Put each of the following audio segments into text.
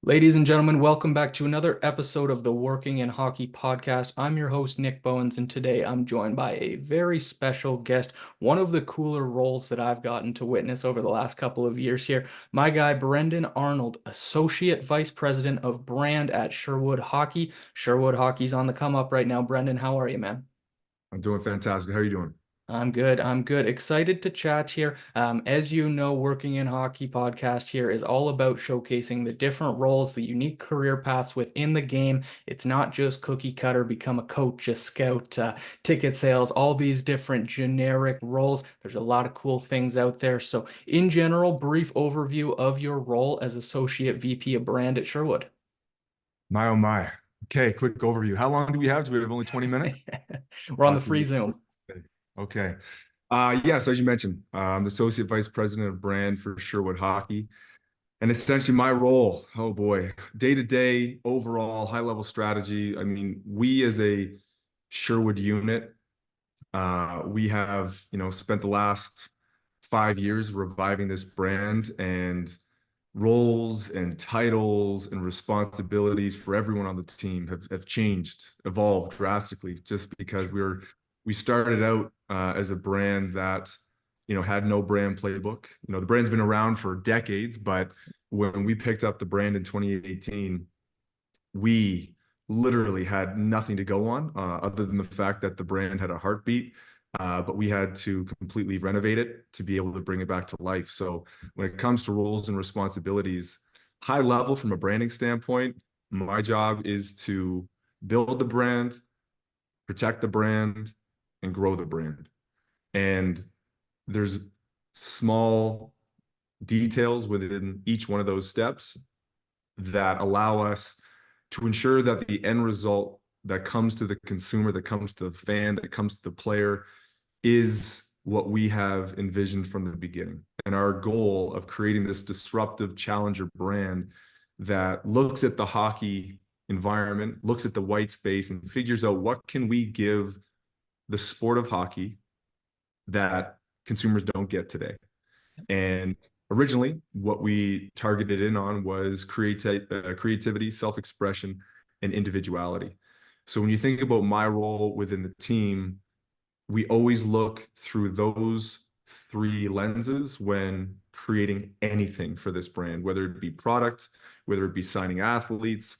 Ladies and gentlemen, welcome back to another episode of the Working in Hockey podcast. I'm your host, Nick Bowins, and today I'm joined by a very special guest, one of the cooler roles that I've gotten to witness over the last couple of years here. My guy, Brendon Arnold, Associate Vice President of Brand at Sherwood Hockey. Sherwood Hockey's on the come up right now. Brendon, how are you, man? I'm doing fantastic. How are you doing? I'm good. I'm good. Excited to chat here. As you know, Working in Hockey podcast here is all about showcasing the different roles, the unique career paths within the game. It's not just cookie cutter, become a coach, a scout, ticket sales, all these different generic roles. There's a lot of cool things out there. So, in general, brief overview of your role as Associate VP of Brand at Sherwood. My oh my. Okay, quick overview. How long do we have? Do we have only 20 minutes? We're on the free Hockey. Zoom. Okay. Yes, as you mentioned, I'm the Associate Vice President of Brand for Sherwood Hockey. And essentially my role, oh boy, day-to-day, overall, high-level strategy. I mean, we as a Sherwood unit, we have, spent the last 5 years reviving this brand, and roles and titles and responsibilities for everyone on the team have changed, evolved drastically, just because we started out as a brand that had no brand playbook. The brand's been around for decades, but when we picked up the brand in 2018, we literally had nothing to go on other than the fact that the brand had a heartbeat. But we had to completely renovate it to be able to bring it back to life. So when it comes to roles and responsibilities, high level from a branding standpoint, my job is to build the brand, protect the brand, and grow the brand. And there's small details within each one of those steps that allow us to ensure that the end result that comes to the consumer, that comes to the fan, that comes to the player is what we have envisioned from the beginning. And our goal of creating this disruptive challenger brand that looks at the hockey environment, looks at the white space, and figures out what can we give the sport of hockey that consumers don't get today. And originally, what we targeted in on was creativity, self-expression, and individuality. So when you think about my role within the team, we always look through those three lenses when creating anything for this brand, whether it be product, whether it be signing athletes,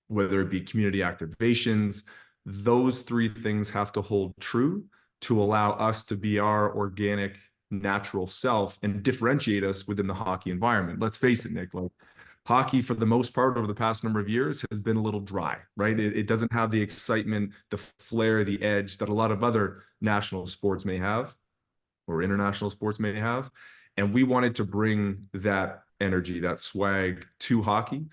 whether it be community activations. Those three things have to hold true to allow us to be our organic, natural self and differentiate us within the hockey environment. Let's face it, Nick, like hockey for the most part over the past number of years has been a little dry, right? It doesn't have the excitement, the flair, the edge that a lot of other national sports may have or international sports may have. And we wanted to bring that energy, that swag to hockey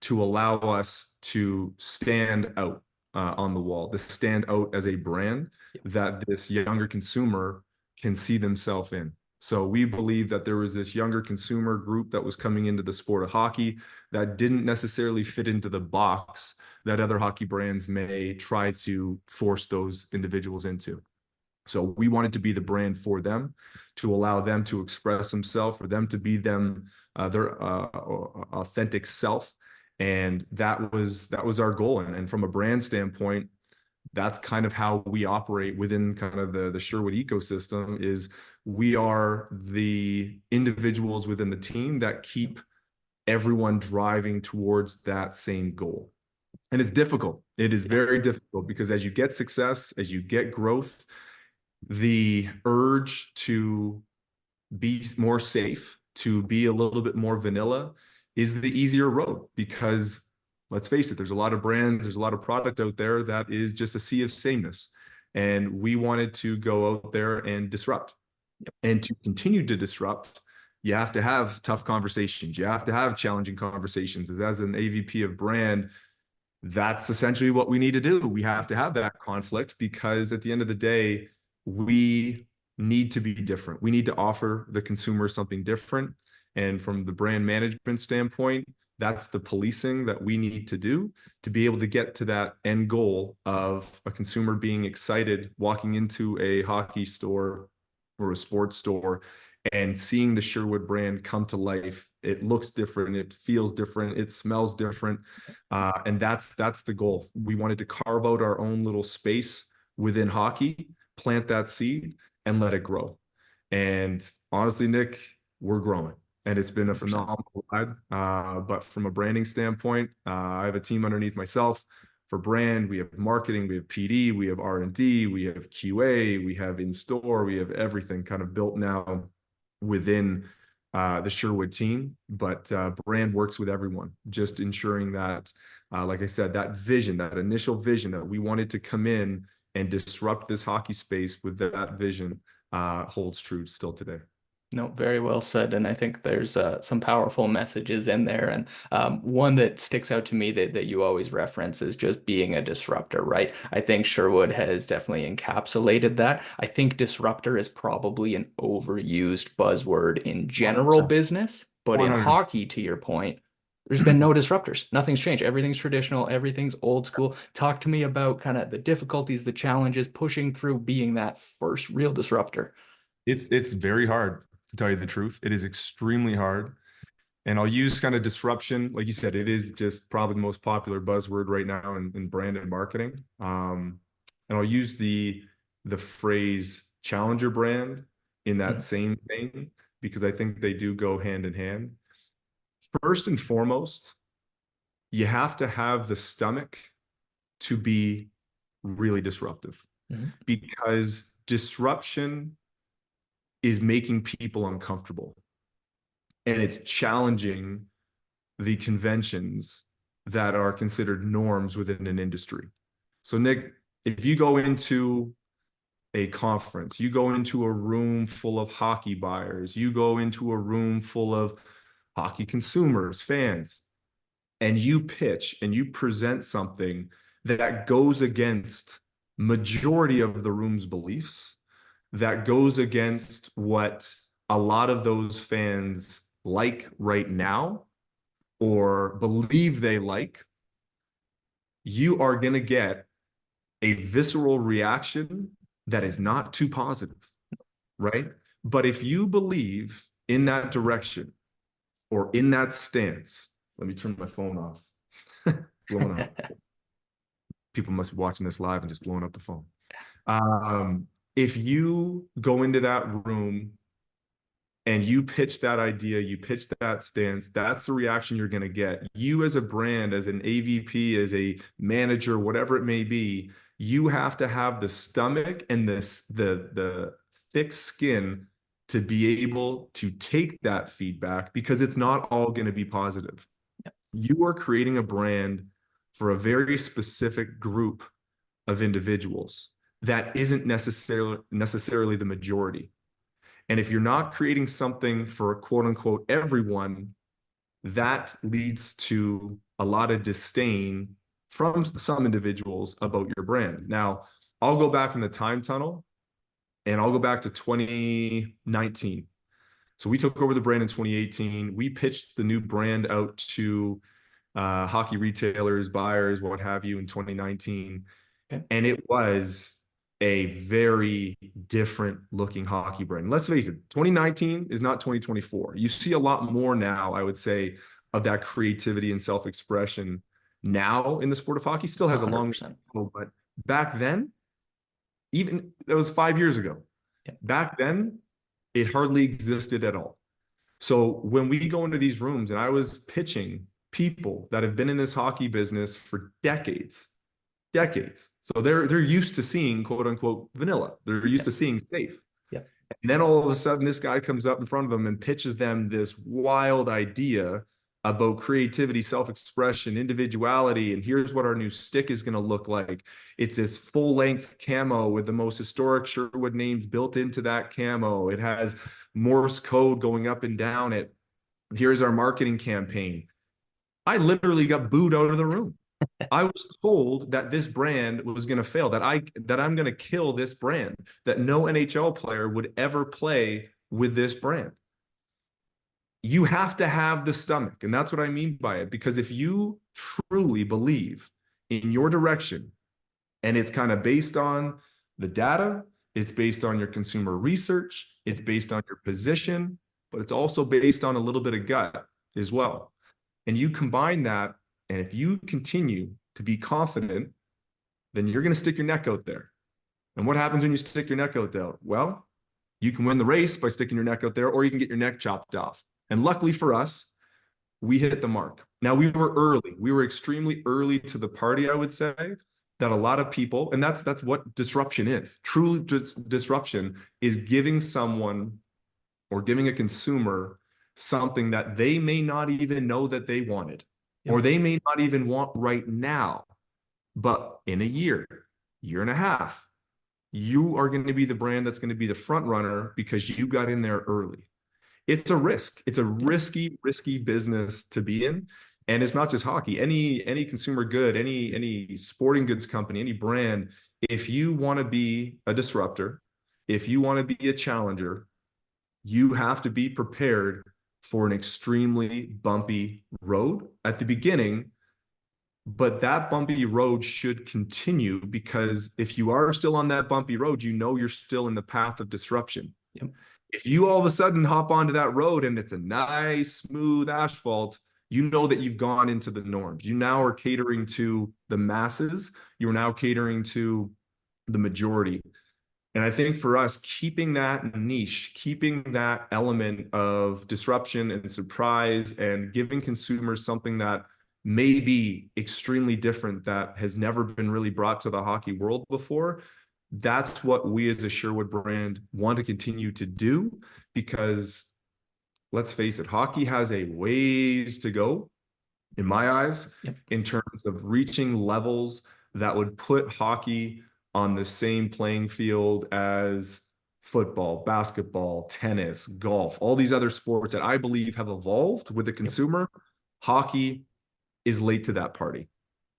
to allow us to stand out on the wall, to stand out as a brand that this younger consumer can see themselves in. So we believe that there was this younger consumer group that was coming into the sport of hockey that didn't necessarily fit into the box that other hockey brands may try to force those individuals into. So we wanted to be the brand for them, to allow them to express themselves, for them to be their authentic self. And that was our goal. And from a brand standpoint, that's kind of how we operate within kind of the Sherwood ecosystem. Is we are the individuals within the team that keep everyone driving towards that same goal. And it's difficult. It is very difficult because as you get success, as you get growth, the urge to be more safe, to be a little bit more vanilla is the easier road, because let's face it, there's a lot of brands, there's a lot of product out there that is just a sea of sameness. And we wanted to go out there and disrupt. And to continue to disrupt, you have to have tough conversations. You have to have challenging conversations. As an AVP of brand, that's essentially what we need to do. We have to have that conflict because at the end of the day, we need to be different. We need to offer the consumer something different. And from the brand management standpoint, that's the policing that we need to do to be able to get to that end goal of a consumer being excited walking into a hockey store or a sports store and seeing the Sherwood brand come to life. It looks different, it feels different, it smells different, and that's the goal. We wanted to carve out our own little space within hockey, plant that seed, and let it grow. And honestly, Nick, we're growing, and it's been a 100%. phenomenal ride. But from a branding standpoint, I have a team underneath myself. For brand, we have marketing, we have PD, we have R&D, we have QA, we have in-store, we have everything kind of built now within the Sherwood team. But brand works with everyone, just ensuring that, like I said, that vision, that initial vision that we wanted to come in and disrupt this hockey space with that vision holds true still today. No, very well said. And I think there's some powerful messages in there. And one that sticks out to me that you always reference is just being a disruptor, right? I think Sherwood has definitely encapsulated that. I think disruptor is probably an overused buzzword in general 100%. business, but in 100. hockey, to your point, there's been no disruptors. Nothing's changed. Everything's traditional. Everything's old school. Talk to me about kind of the difficulties, the challenges, pushing through being that first real disruptor. It's very hard, to tell you the truth. It is extremely hard. And I'll use kind of disruption. Like you said, it is just probably the most popular buzzword right now in brand and marketing. And I'll use the phrase challenger brand in that Mhm. same thing, because I think they do go hand in hand. First and foremost, you have to have the stomach to be really disruptive, Mhm. because disruption is making people uncomfortable, and it's challenging the conventions that are considered norms within an industry. So, Nick, if you go into a conference, you go into a room full of hockey buyers, you go into a room full of hockey consumers, fans, and you pitch and you present something that goes against majority of the room's beliefs, that goes against what a lot of those fans like right now or believe they like, you are going to get a visceral reaction that is not too positive, right? But if you believe in that direction or in that stance, let me turn my phone off. Blowing up. People must be watching this live and just blowing up the phone. If you go into that room and you pitch that idea, you pitch that stance, that's the reaction you're going to get. You as a brand, as an AVP, as a manager, whatever it may be, you have to have the stomach and the thick skin to be able to take that feedback, because it's not all going to be positive. You are creating a brand for a very specific group of individuals that isn't necessarily the majority. And if you're not creating something for quote unquote everyone, that leads to a lot of disdain from some individuals about your brand. Now, I'll go back in the time tunnel and I'll go back to 2019. So we took over the brand in 2018. We pitched the new brand out to hockey retailers, buyers, what have you, in 2019. Okay. And it was a very different looking hockey brand. Let's face it, 2019 is not 2024. You see a lot more now, I would say, of that creativity and self-expression now in the sport of hockey. Still has a long way to 100%. go, but back then, even that was 5 years ago. Yeah. Back then, it hardly existed at all. So when we go into these rooms, and I was pitching people that have been in this hockey business for decades. So they're used to seeing quote unquote vanilla. They're used Yeah. to seeing safe. Yeah. And then all of a sudden, this guy comes up in front of them and pitches them this wild idea about creativity, self-expression, individuality, and here's what our new stick is going to look like. It's this full-length camo with the most historic Sherwood names built into that camo. It has Morse code going up and down it. Here's our marketing campaign. I literally got booed out of the room. I was told that this brand was going to fail, that I'm going to kill this brand, that no NHL player would ever play with this brand. You have to have the stomach, and that's what I mean by it, because if you truly believe in your direction and it's kind of based on the data, It's based on your consumer research. It's based on your position, but it's also based on a little bit of gut as well. And you combine that, and if you continue to be confident, then you're going to stick your neck out there. And what happens when you stick your neck out there? Well, you can win the race by sticking your neck out there, or you can get your neck chopped off. And luckily for us, we hit the mark. Now, we were early. We were extremely early to the party, I would say, that a lot of people, and that's what disruption is. True disruption is giving someone or giving a consumer something that they may not even know that they wanted, or they may not even want right now. But in a year and a half, you are going to be the brand that's going to be the front runner because you got in there early. It's a risk. It's a risky business to be in. And it's not just hockey. Any consumer good, any sporting goods company, any brand, if you want to be a disruptor, if you want to be a challenger, you have to be prepared for an extremely bumpy road at the beginning. But that bumpy road should continue, because if you are still on that bumpy road, you know you're still in the path of disruption. Yep. If you all of a sudden hop onto that road and it's a nice, smooth asphalt, you know that you've gone into the norms. You now are catering to the masses. You're now catering to the majority. And I think for us, keeping that niche, keeping that element of disruption and surprise, and giving consumers something that may be extremely different, that has never been really brought to the hockey world before, that's what we as a Sherwood brand want to continue to do. Because let's face it, hockey has a ways to go, in my eyes, in terms of reaching levels that would put hockey on the same playing field as football, basketball, tennis, golf, all these other sports that I believe have evolved with the consumer. Hockey is late to that party,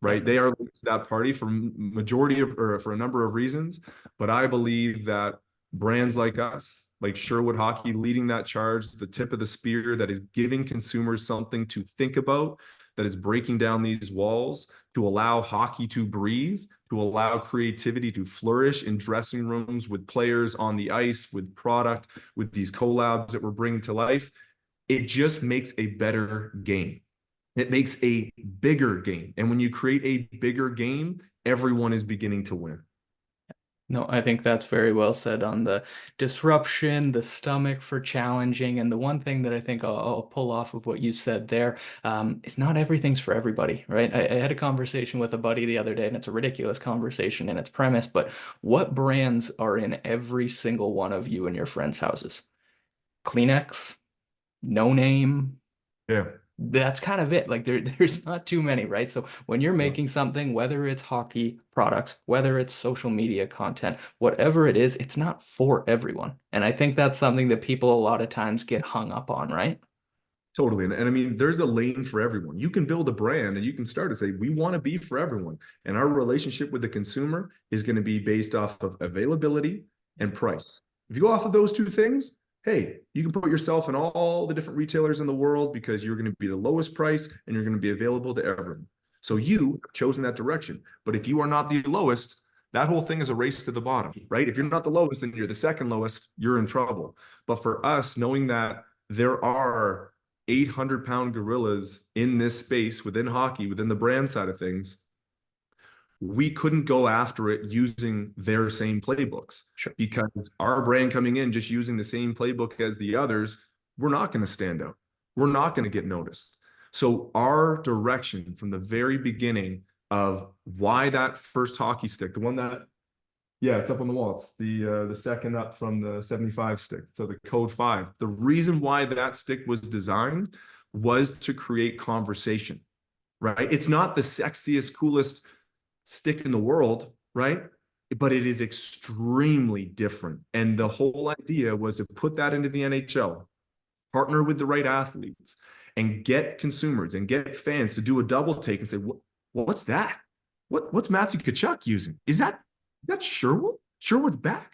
right? They are late to that party for majority of, or for a number of reasons. But I believe that brands like us, like Sherwood Hockey, leading that charge, the tip of the spear that is giving consumers something to think about, that is breaking down these walls to allow hockey to breathe, to allow creativity to flourish in dressing rooms, with players on the ice, with product, with these collabs that we're bringing to life. It just makes a better game. It makes a bigger game. And when you create a bigger game, everyone is beginning to win. No, I think that's very well said on the disruption, the stomach for challenging. And the one thing that I think I'll pull off of what you said there is not everything's for everybody, right? I had a conversation with a buddy the other day, and it's a ridiculous conversation in its premise, but what brands are in every single one of you and your friends' houses? Kleenex, No Name. Yeah. That's kind of it. Like there's not too many, right? So when you're making something, whether it's hockey products, whether it's social media content, whatever it is, it's not for everyone. And I think that's something that people a lot of times get hung up on, right? Totally. And I mean, there's a lane for everyone. You can build a brand and you can start to say, we want to be for everyone. And our relationship with the consumer is going to be based off of availability and price. If you go off of those two things, hey, you can put yourself in all the different retailers in the world, because you're going to be the lowest price and you're going to be available to everyone. So you have chosen that direction. But if you are not the lowest, that whole thing is a race to the bottom, right? If you're not the lowest and you're the second lowest, you're in trouble. But for us, knowing that there are 800-pound gorillas in this space within hockey, within the brand side of things, we couldn't go after it using their same playbooks. Sure. Because our brand coming in just using the same playbook as the others, we're not going to stand out. We're not going to get noticed. So our direction from the very beginning of why that first hockey stick, the one that, yeah, it's up on the wall. It's the second up from the 75 stick. So the code 5. The reason why that stick was designed was to create conversation, right? It's not the sexiest, coolest stick in the world, right? But it is extremely different. And the whole idea was to put that into the NHL, partner with the right athletes, and get consumers and get fans to do a double take and say, what's that? What's Matthew Tkachuk using? Is that Sherwood? Sherwood's back.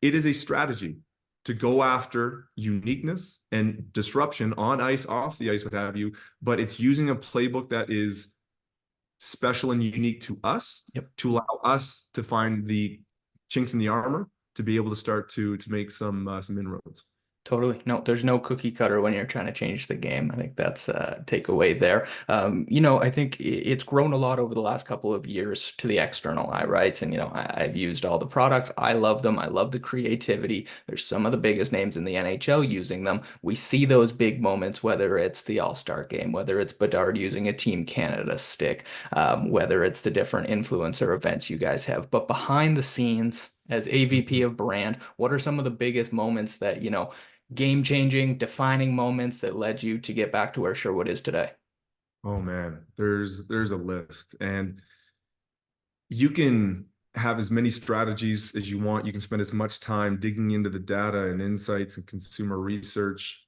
It is a strategy to go after uniqueness and disruption on ice, off the ice, what have you, but it's using a playbook that is special and unique to us, to allow us to find the chinks in the armor to be able to start to make some inroads. Totally. No, there's no cookie cutter when you're trying to change the game. I think that's a takeaway there. I think it's grown a lot over the last couple of years to the external eye, right? And, I've used all the products. I love them. I love the creativity. There's some of the biggest names in the NHL using them. We see those big moments, whether it's the All-Star game, whether it's Bedard using a Team Canada stick, whether it's the different influencer events you guys have. But behind the scenes, as AVP of brand, what are some of the biggest moments that, game changing, defining moments that led you to get back to where Sherwood is today? Oh man, there's a list, and you can have as many strategies as you want. You can spend as much time digging into the data and insights and consumer research,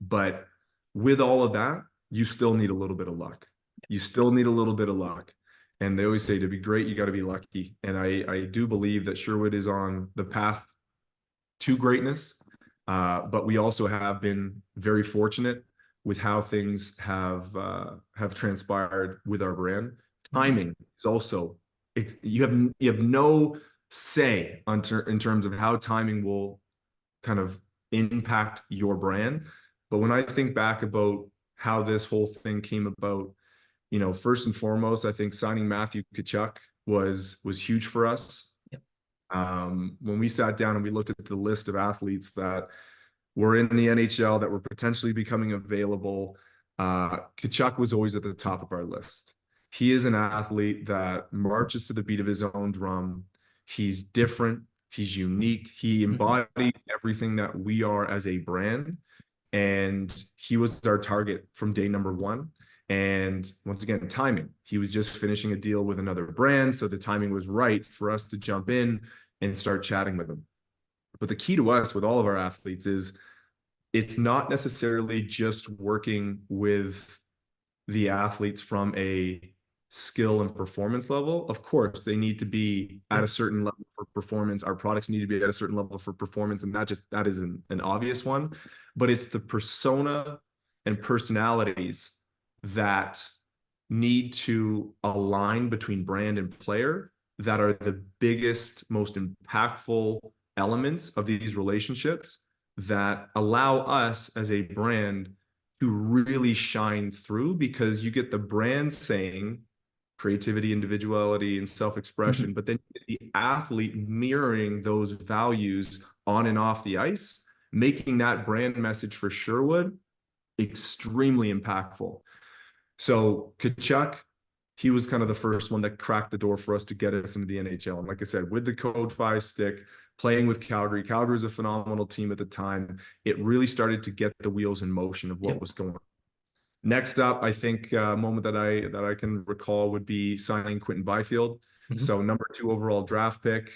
but with all of that, you still need a little bit of luck. You still need a little bit of luck. And they always say to be great, you got to be lucky. And I do believe that Sherwood is on the path to greatness. But we also have been very fortunate with how things have transpired with our brand. Timing is also you have no say in terms of how timing will kind of impact your brand. But when I think back about how this whole thing came about, first and foremost, I think signing Matthew Tkachuk was huge for us. Yep. When we sat down and we looked at the list of athletes that were in the NHL that were potentially becoming available, Tkachuk was always at the top of our list. He is an athlete that marches to the beat of his own drum. He's different. He's unique. He embodies everything that we are as a brand. And he was our target from day number one. And once again, timing. He was just finishing a deal with another brand. So the timing was right for us to jump in and start chatting with him. But the key to us with all of our athletes is it's not necessarily just working with the athletes from a skill and performance level. Of course, they need to be at a certain level for performance. Our products need to be at a certain level for performance. And that is an obvious one, but it's the persona and personalities that need to align between brand and player that are the biggest, most impactful elements of these relationships that allow us as a brand to really shine through, because you get the brand saying creativity, individuality, and self-expression, but then the athlete mirroring those values on and off the ice, making that brand message for Sherwood extremely impactful. So Tkachuk, he was kind of the first one that cracked the door for us to get us into the NHL. And like I said, with the Code 5 stick, playing with Calgary was a phenomenal team at the time. It really started to get the wheels in motion of what was going on. Next up, I think a moment that I can recall would be signing Quinton Byfield. So number 2 overall draft pick.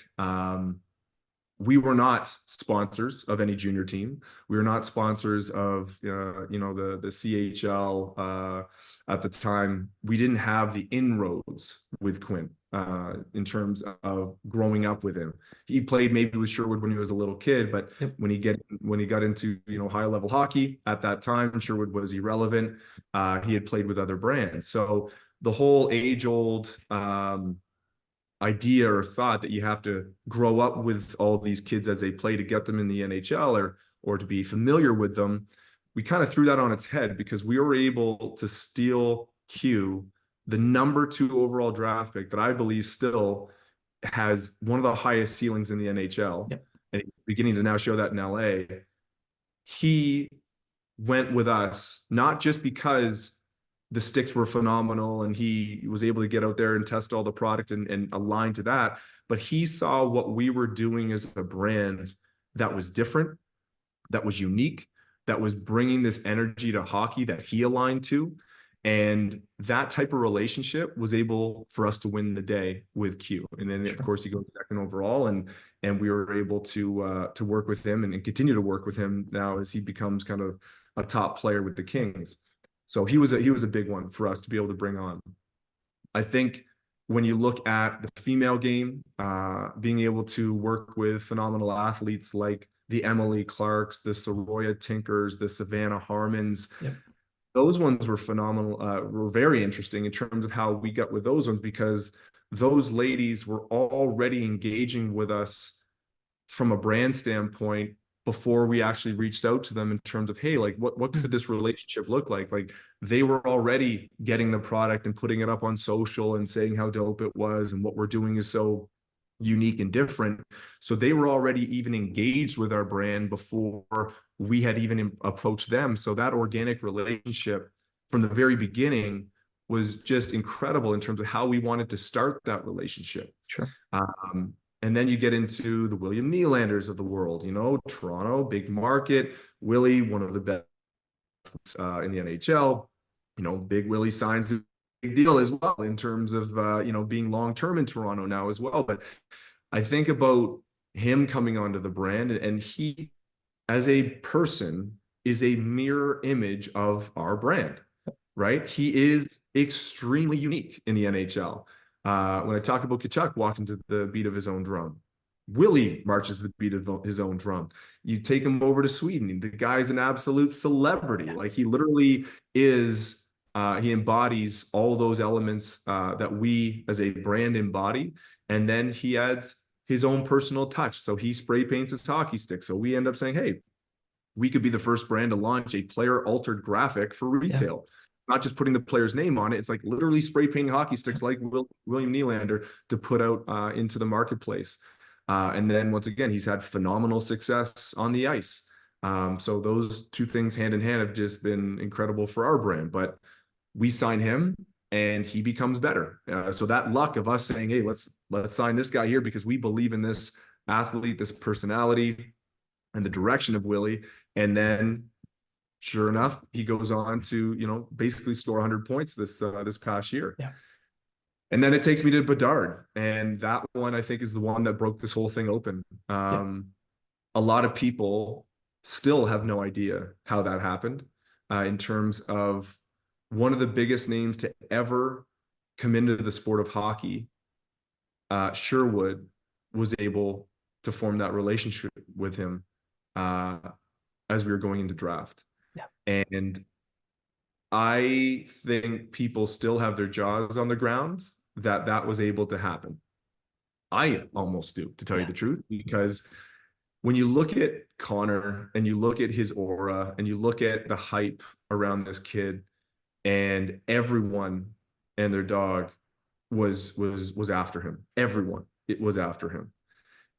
We were not sponsors of any junior team. We were not sponsors of the CHL at the time. We didn't have the inroads with Quinn in terms of growing up with him. He played maybe with Sherwood when he was a little kid, but when he got into high level hockey at that time, Sherwood was irrelevant. He had played with other brands, so the whole age old idea or thought that you have to grow up with all these kids as they play to get them in the NHL or to be familiar with them, we kind of threw that on its head, because we were able to steal Q, the number 2 overall draft pick that I believe still has one of the highest ceilings in the NHL, and he's beginning to now show that in LA. He went with us not just because the sticks were phenomenal and he was able to get out there and test all the product and align to that, but he saw what we were doing as a brand that was different, that was unique, that was bringing this energy to hockey that he aligned to. And that type of relationship was able for us to win the day with Q. And then of course he goes second overall, and we were able to work with him and continue to work with him now as he becomes kind of a top player with the Kings. So he was a big one for us to be able to bring on. I think when you look at the female game, being able to work with phenomenal athletes like the Emily Clarks, the Soroya Tinkers, the Savannah Harmons, those ones were phenomenal, were very interesting in terms of how we got with those ones, because those ladies were already engaging with us from a brand standpoint before we actually reached out to them in terms of, hey, like what could this relationship look like? Like they were already getting the product and putting it up on social and saying how dope it was and what we're doing is so unique and different. So they were already even engaged with our brand before we had even approached them. So that organic relationship from the very beginning was just incredible in terms of how we wanted to start that relationship. Sure. And then you get into the William Nylanders of the world, you know, Toronto, big market. Willie, one of the best in the NHL. You know, Big Willie signs a big deal as well in terms of, you know, being long term in Toronto now as well. But I think about him coming onto the brand, and he, as a person, is a mirror image of our brand, right? He is extremely unique in the NHL. When I talk about Kachuk walking to the beat of his own drum, Willie marches to the beat of his own drum. You take him over to Sweden, the guy's an absolute celebrity. Like he literally is, he embodies all those elements that we as a brand embody. And then he adds his own personal touch. So he spray paints his hockey stick. So we end up saying, hey, we could be the first brand to launch a player altered graphic for retail. Yeah. Not just putting the player's name on it. It's like literally spray painting hockey sticks like William Nylander to put out into the marketplace. And then once again, he's had phenomenal success on the ice. So those two things hand in hand have just been incredible for our brand. But we sign him and he becomes better. So that luck of us saying, hey, let's sign this guy here because we believe in this athlete, this personality, and the direction of Willie. And then sure enough, he goes on to, you know, basically score 100 points this past year. Yeah. And then it takes me to Bedard. And that one, I think, is the one that broke this whole thing open. A lot of people still have no idea how that happened in terms of one of the biggest names to ever come into the sport of hockey. Sherwood was able to form that relationship with him as we were going into draft. Yeah. And I think people still have their jaws on the ground that was able to happen. I almost do, to tell you the truth, because when you look at Connor and you look at his aura and you look at the hype around this kid, and everyone and their dog was after him. Everyone, it was after him.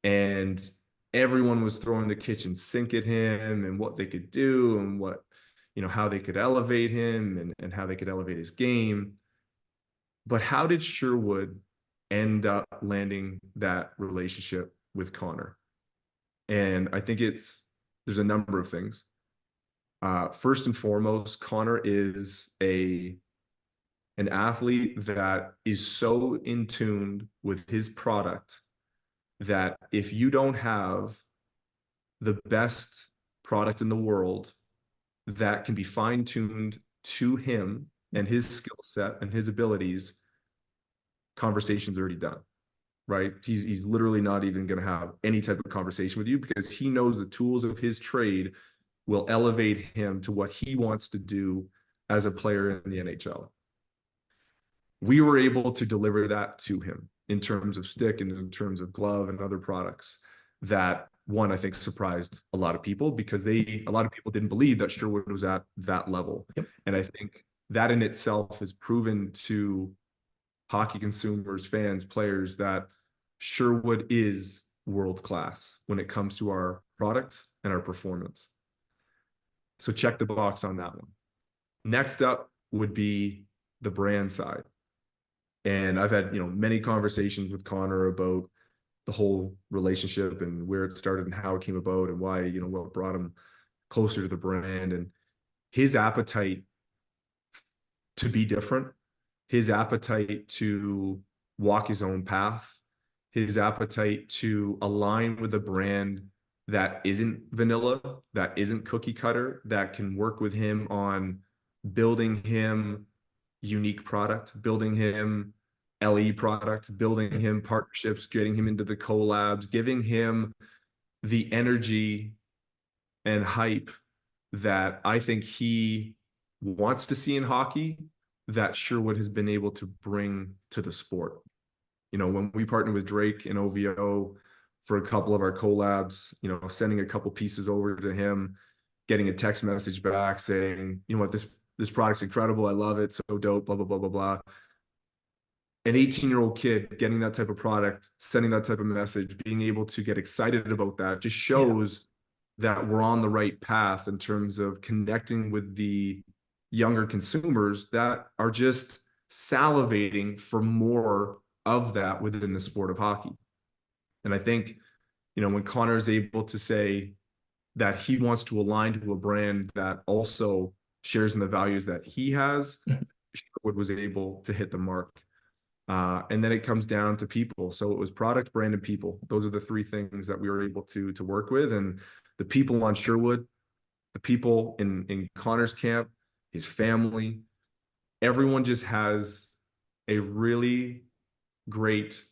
And everyone was throwing the kitchen sink at him and what they could do and what, you know, how they could elevate him and how they could elevate his game. But how did Sherwood end up landing that relationship with Connor? And I think there's a number of things. First and foremost, Connor is an athlete that is so in tune with his product that if you don't have the best product in the world that can be fine-tuned to him and his skill set and his abilities, conversation's already done, right? He's literally not even going to have any type of conversation with you because he knows the tools of his trade will elevate him to what he wants to do as a player in the NHL. We were able to deliver that to him in terms of stick and in terms of glove and other products that, one, I think surprised a lot of people because a lot of people didn't believe that Sherwood was at that level. Yep. And I think that in itself has proven to hockey consumers, fans, players that Sherwood is world-class when it comes to our product and our performance. So check the box on that one. Next up would be the brand side. And I've had, you know, many conversations with Connor about the whole relationship and where it started and how it came about and why, you know, what brought him closer to the brand and his appetite to be different, his appetite to walk his own path, his appetite to align with a brand that isn't vanilla, that isn't cookie cutter, that can work with him on building him unique product, building him LE product, building him partnerships, getting him into the collabs, giving him the energy and hype that I think he wants to see in hockey that Sherwood has been able to bring to the sport. You know, when we partnered with Drake and OVO, for a couple of our collabs, sending a couple pieces over to him, getting a text message back saying, you know what, this product's incredible. I love it. So dope, blah, blah, blah, blah, blah. An 18-year-old kid getting that type of product, sending that type of message, being able to get excited about that just Yeah. shows that we're on the right path in terms of connecting with the younger consumers that are just salivating for more of that within the sport of hockey. And I think, when Connor is able to say that he wants to align to a brand that also shares in the values that he has, Sherwood was able to hit the mark. And then it comes down to people. So it was product, brand, and people. Those are the three things that we were able to work with. And the people on Sherwood, the people in Connor's camp, his family, everyone just has a really great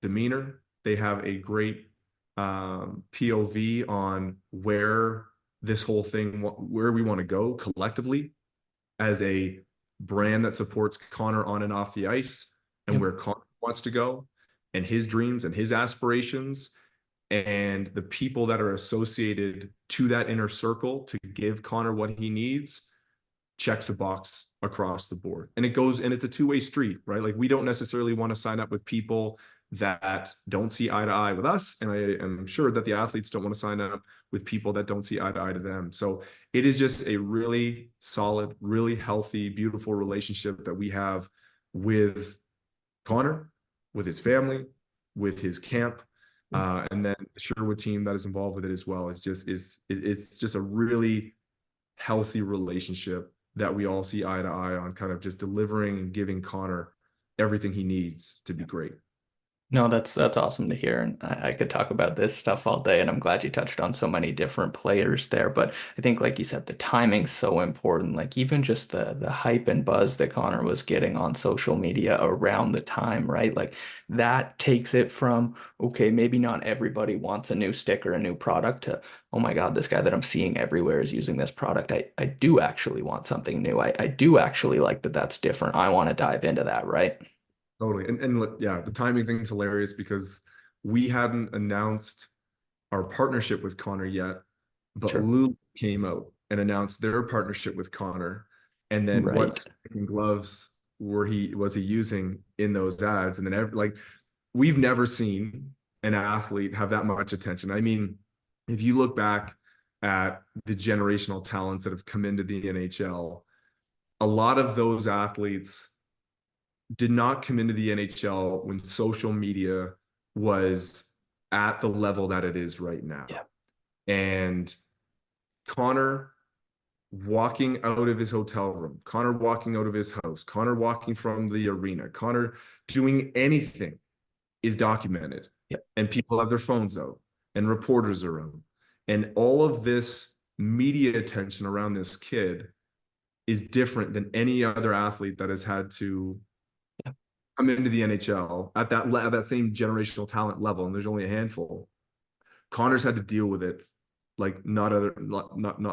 demeanor. They have a great POV on where this whole thing, where we want to go collectively as a brand that supports Connor on and off the ice, and Yep. where Connor wants to go, and his dreams and his aspirations, and the people that are associated to that inner circle to give Connor what he needs checks a box across the board. And it's a two-way street, right? Like, we don't necessarily want to sign up with people that don't see eye to eye with us. And I am sure that the athletes don't want to sign up with people that don't see eye to eye to them. So it is just a really solid, really healthy, beautiful relationship that we have with Connor, with his family, with his camp, and then the Sherwood team that is involved with it as well. It's just a really healthy relationship that we all see eye to eye on, kind of just delivering and giving Connor everything he needs to be great. No, that's awesome to hear. And I could talk about this stuff all day, and I'm glad you touched on so many different players there. But I think, like you said, the timing's so important. Like, even just the hype and buzz that Connor was getting on social media around the time, right? Like, that takes it from, okay, maybe not everybody wants a new stick or a new product, to, oh my God, this guy that I'm seeing everywhere is using this product. I do actually want something new. I do actually like that that's different. I want to dive into that, right? Totally. And look, yeah, the timing thing is hilarious because we hadn't announced our partnership with Connor yet, but Sure. Lulu came out and announced their partnership with Connor. And then Right. what gloves was he using in those ads? And then like, we've never seen an athlete have that much attention. I mean, if you look back at the generational talents that have come into the NHL, a lot of those athletes did not come into the NHL when social media was at the level that it is right now. Yeah. And Connor walking out of his hotel room, Connor walking out of his house, Connor walking from the arena, Connor doing anything is documented. Yeah. And people have their phones out, and reporters are out. And all of this media attention around this kid is different than any other athlete that has had to come into the NHL at that same generational talent level, and there's only a handful. Connor's had to deal with it like not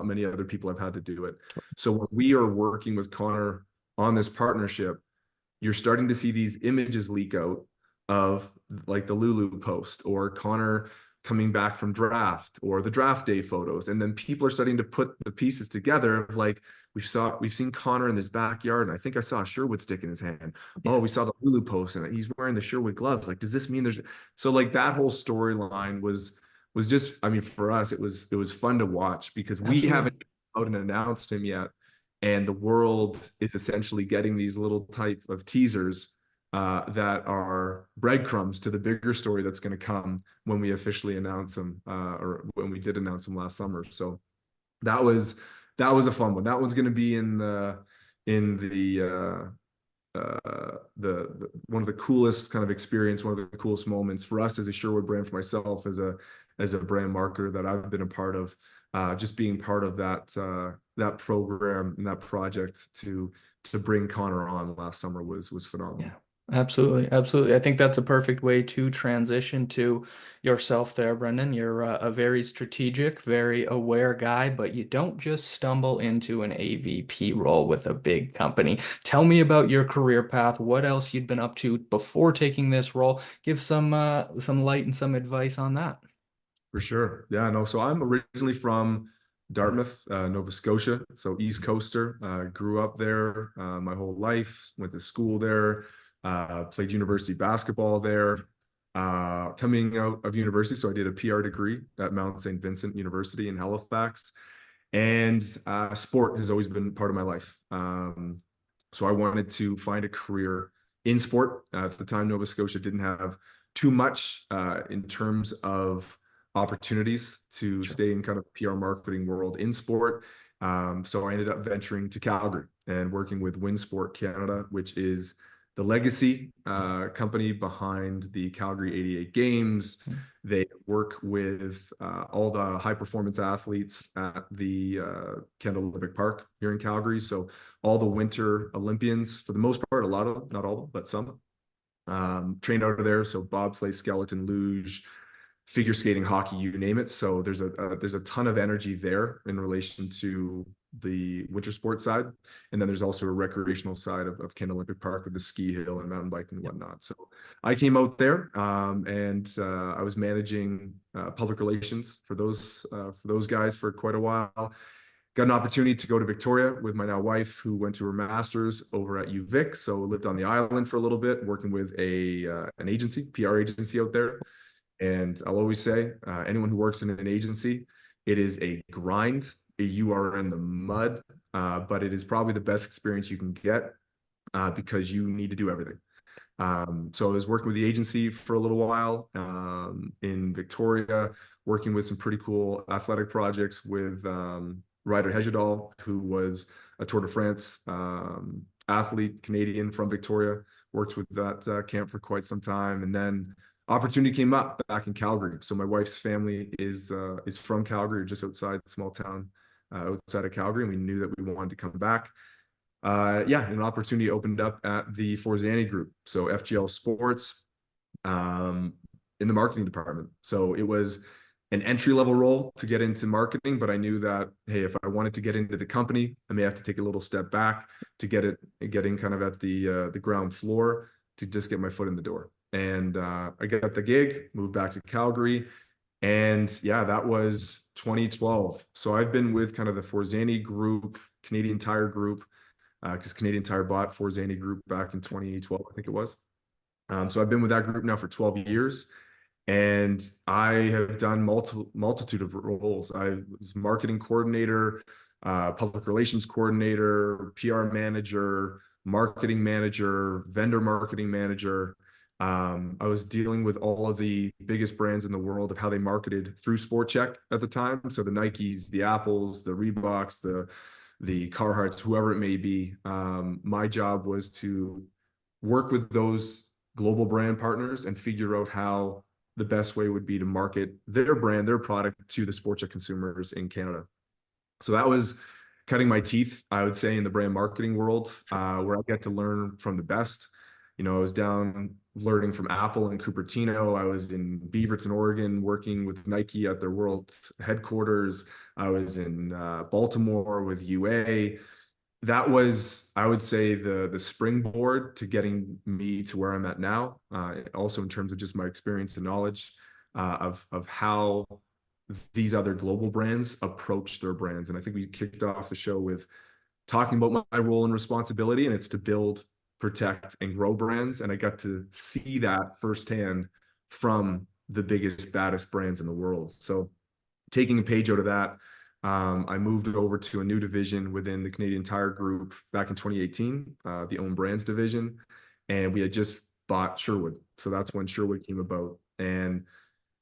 many other people have had to do it. So when we are working with Connor on this partnership, you're starting to see these images leak out of like the Lulu post or Connor coming back from draft or the draft day photos. And then people are starting to put the pieces together of like, we've seen Connor in his backyard, and I think I saw a Sherwood stick in his hand. Yeah. Oh, we saw the Lulu post and he's wearing the Sherwood gloves. Like, does this mean so like that whole storyline was just, I mean, for us, it was fun to watch because we Absolutely. haven't out and announced him yet. And the world is essentially getting these little type of teasers that are breadcrumbs to the bigger story that's going to come when we officially announce them, or when we did announce them last summer. So that was a fun one. That one's going to be in the one of the coolest kind of experience, one of the coolest moments for us as a Sherwood brand, for myself as a brand marketer that I've been a part of. Just being part of that program and that project to bring Connor on last summer was phenomenal. Yeah. Absolutely, absolutely. I think that's a perfect way to transition to yourself there, Brendan. You're a very strategic, very aware guy, but you don't just stumble into an AVP role with a big company. Tell me about your career path, what else you'd been up to before taking this role. Give some light and some advice on that. For sure. Yeah, no. So I'm originally from Dartmouth, Nova Scotia. So East Coaster. Grew up there my whole life. Went to school there. Played university basketball there. Coming out of university, so I did a PR degree at Mount St. Vincent University in Halifax. And sport has always been part of my life. So I wanted to find a career in sport. At the time, Nova Scotia didn't have too much in terms of opportunities to Sure. stay in kind of PR marketing world in sport. So I ended up venturing to Calgary and working with Winsport Canada, which is the legacy company behind the Calgary 88 Games. They work with all the high performance athletes at the Kendall Olympic Park here in Calgary. So all the Winter Olympians, for the most part, a lot of them, not all of them, but some, trained out of there. So bobsleigh, skeleton, luge, figure skating, hockey, you name it. So there's a ton of energy there in relation to the winter sports side, and then there's also a recreational side of Kendall Olympic Park with the ski hill and mountain biking and whatnot. So I came out there, and I was managing public relations for those guys for quite a while. Got an opportunity to go to Victoria with my now wife, who went to her master's over at UVic. So lived on the island for a little bit, working with an agency, PR agency out there. And I'll always say, anyone who works in an agency, it is a grind. You are in the mud, but it is probably the best experience you can get because you need to do everything. So I was working with the agency for a little while in Victoria, working with some pretty cool athletic projects with Ryder Hejjedal, who was a Tour de France athlete, Canadian from Victoria, worked with that camp for quite some time. And then opportunity came up back in Calgary. So my wife's family is from Calgary, just outside small town outside of Calgary, and we knew that we wanted to come back. Yeah, an opportunity opened up at the Forzani Group, so FGL Sports, in the marketing department. So it was an entry level role to get into marketing, but I knew that, hey, if I wanted to get into the company, I may have to take a little step back to getting kind of at the ground floor to just get my foot in the door. And I got the gig, moved back to Calgary, and yeah, that was 2012. So I've been with kind of the Forzani Group, Canadian Tire Group, because Canadian Tire bought Forzani Group back in 2012, I think it was. So I've been with that group now for 12 years, and I have done multitude of roles. I was marketing coordinator, public relations coordinator, PR manager, marketing manager, vendor marketing manager. I was dealing with all of the biggest brands in the world of how they marketed through Sport Check at the time. So the Nikes, the Apples, the Reeboks, the Carhartts, whoever it may be. My job was to work with those global brand partners and figure out how the best way would be to market their brand, their product to the Sport Check consumers in Canada. So that was cutting my teeth, I would say, in the brand marketing world, where I get to learn from the best. You know, I was down learning from Apple and Cupertino. I was in Beaverton, Oregon, working with Nike at their world headquarters. I was in Baltimore with UA. That was, I would say, the springboard to getting me to where I'm at now. Also, in terms of just my experience and knowledge of how these other global brands approach their brands. And I think we kicked off the show with talking about my role and responsibility, and it's to build, protect, and grow brands. And I got to see that firsthand from the biggest, baddest brands in the world. So taking a page out of that, I moved over to a new division within the Canadian Tire Group back in 2018, the Own Brands division, and we had just bought Sherwood. So that's when Sherwood came about. And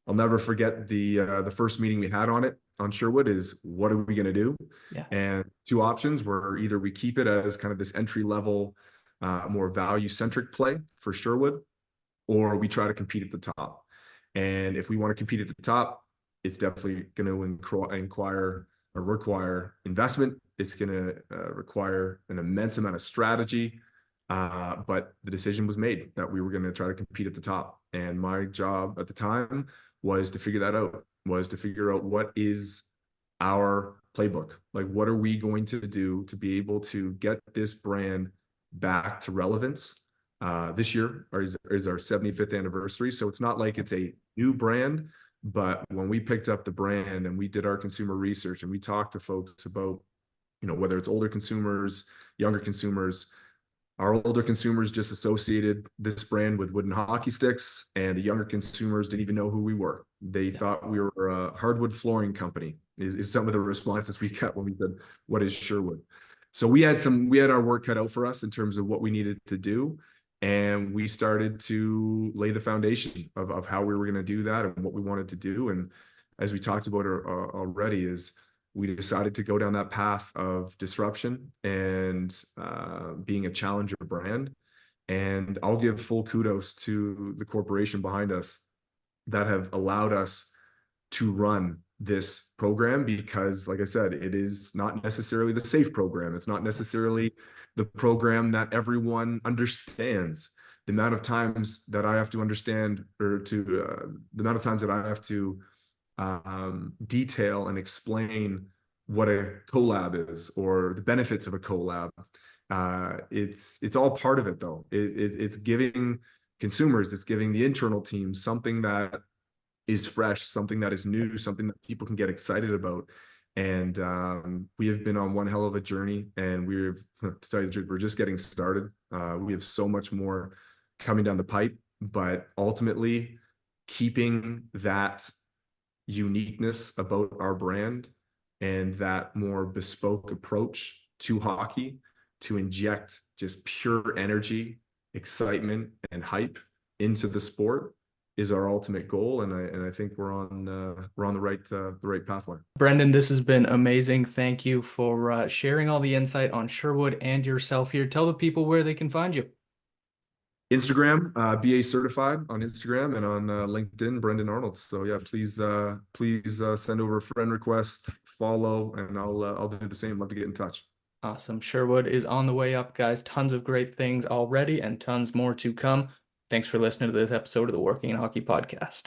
I'll never forget the first meeting we had on Sherwood is, what are we going to do? Yeah. And two options were, either we keep it as kind of this entry level, more value centric play for Sherwood, or we try to compete at the top. And if we want to compete at the top, it's definitely going to require investment. It's going to require an immense amount of strategy. But the decision was made that we were going to try to compete at the top. And my job at the time was to figure that out, was to figure out what is our playbook. Like, what are we going to do to be able to get this brand back to relevance? This year is our 75th anniversary. So it's not like it's a new brand, but when we picked up the brand and we did our consumer research and we talked to folks about, whether it's older consumers, younger consumers, our older consumers just associated this brand with wooden hockey sticks, and the younger consumers didn't even know who we were. They thought we were a hardwood flooring company, is some of the responses we got when we said, "What is Sherwood?" So we had our work cut out for us in terms of what we needed to do. And we started to lay the foundation of how we were going to do that and what we wanted to do. And as we talked about already, is we decided to go down that path of disruption and being a challenger brand. And I'll give full kudos to the corporation behind us that have allowed us to run this program, because, like I said, it is not necessarily the safe program. It's not necessarily the program that everyone understands. The amount of times that I have to understand, or the amount of times that I have to detail and explain what a collab is or the benefits of a collab. It's all part of it, though. It's giving consumers, it's giving the internal team something that is fresh, something that is new, something that people can get excited about. And we have been on one hell of a journey, and to tell you the truth, we're just getting started. We have so much more coming down the pipe, but ultimately keeping that uniqueness about our brand and that more bespoke approach to hockey, to inject just pure energy, excitement, and hype into the sport, is our ultimate goal. And I think we're on the right pathway. Brendon, this has been amazing. Thank you for sharing all the insight on Sherwood and yourself here. Tell the people where they can find you. Instagram, BA certified on Instagram, and on LinkedIn, Brendon Arnold. So yeah, please send over a friend request, follow, and I'll do the same. Love to get in touch. Awesome. Sherwood is on the way up, guys. Tons of great things already and tons more to come. Thanks for listening to this episode of the Working in Hockey podcast.